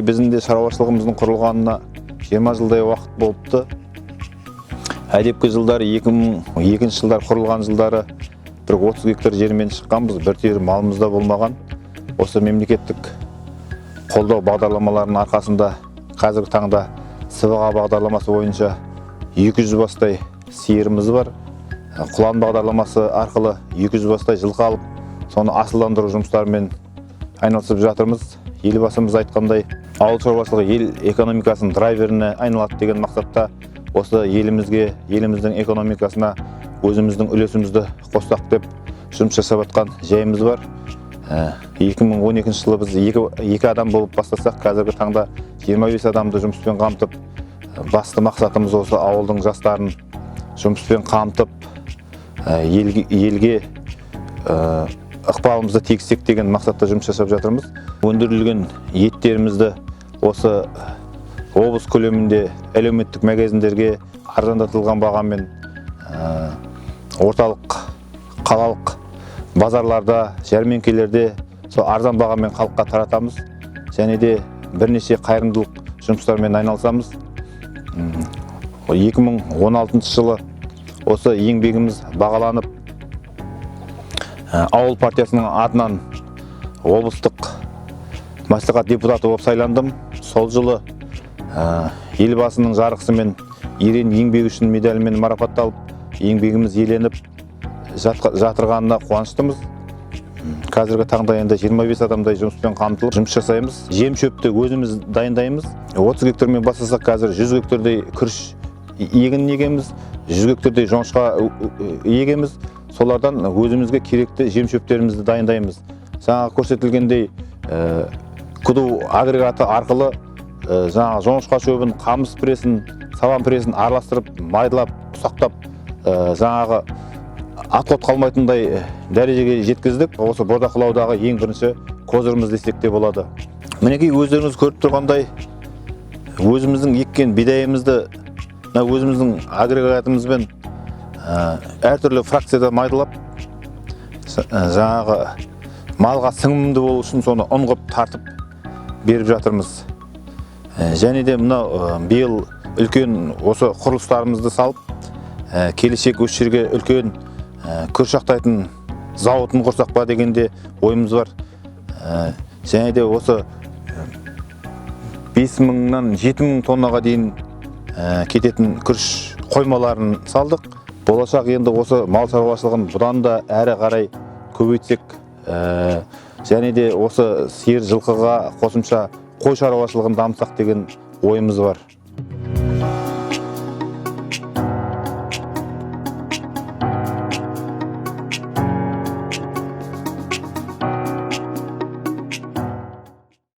біздің де шаруашылығымыздың құрылғанына 20 жылдай уақыт болыпты. Әдепкі жылдары 2002 жылдар құрылған жылдары бір 30 гектар жермен шыққанбыз, бір түйір малымыз да болмаған. Осы мемлекеттік қолдау бағдарламаларының арқасында қазіргі таңда СВА бағдарламасы бойынша 200 бастай сиырымыз бар. Құлан бағдарламасы арқылы 200 бастай жылқы алып, соны асылдандыру жұмыстарымен айналысып жатырмыз. Елбасымыз айтқандай, ауыл шаруашылығы ел экономикасының драйверіне айналады деген мақсатта осы еліміздің экономикасына өзіміздің үлесімізді қоссақ деп жұмыс жасап жатқан жайымыз бар. 2012 жылы біз 2 адам болып бастасақ, қазіргі таңда 25 адамды жұмыспен қамтып, басты мақсатымыз осы ауылдың жастарын жұмыспен қамтып, елге ықпалымызды тигізсек деген мақсатта жұмыс жасап жатырмыз. Өндірілген еттерімізді осы облыс көлемінде әлеуметтік магазиндерге арзандатылған бағамен орталық қалалық базарларда, жәрмеңкелерде арзан бағамен халыққа таратамыз. Және де бірнеше қайырымдылық жұмыстармен айналысамыз. 2016 жылы осы еңбегіміз бағаланып, ауыл партиясының атынан облыстық мәслихат депутаты болып сайландым. Сол жылы елбасының жарғысымен ерен еңбегі үшін медалімен марапатталып, еңбегіміз еленіп жатырғанына қуаныштымыз. Қазіргі таңда енді 25 адамдай жұмыспен қамтылып жұмыс жасаймыз. Жем шөпті өзіміз дайындаймыз. 30 гектармен бастасақ, қазір 100 гектардай күріш егін егеміз, 100 гектардай жоңышқа егеміз. Солардан өзімізге керекті жем шөптерімізді дайындаймыз. Жаңа көрсетілгендей күду агрегаты арқылы жаңа жоңышқа шөбін, қамыс пресін, сабан пресін араластырып, майдалап, ұсақтап, жаңағы атқот қалмайтындай дәрежеге жеткіздік. Осы бордақылаудағы ең бірінші козырымыз десек те болады. Мінекей өздеріңіз көріп тұрғандай, өзіміздің еккен бидайымызды өзіміздің агрегатымызбен әртүрлі фракцияда майдалап, жаңағы малға сіңімді болу үшін соны ұңғып тартып беріп жатырмыз. Және де мынау биыл үлкен осы құрылыстарымызды салып, келешек осы жерге үлкен күріш ақтайтын зауытын құрсақ па дегенде ойымыз бар. Және де осы 5000-нан 7000 тоннаға дейін кететін күріш қоймаларын салдық. Болашақ енді осы мал шаруашылығын бұдан да әрі қарай көбейтсек, және де осы сиыр жылқыға қосымша қой шаруашылығын дамытсақ деген ойымыз бар.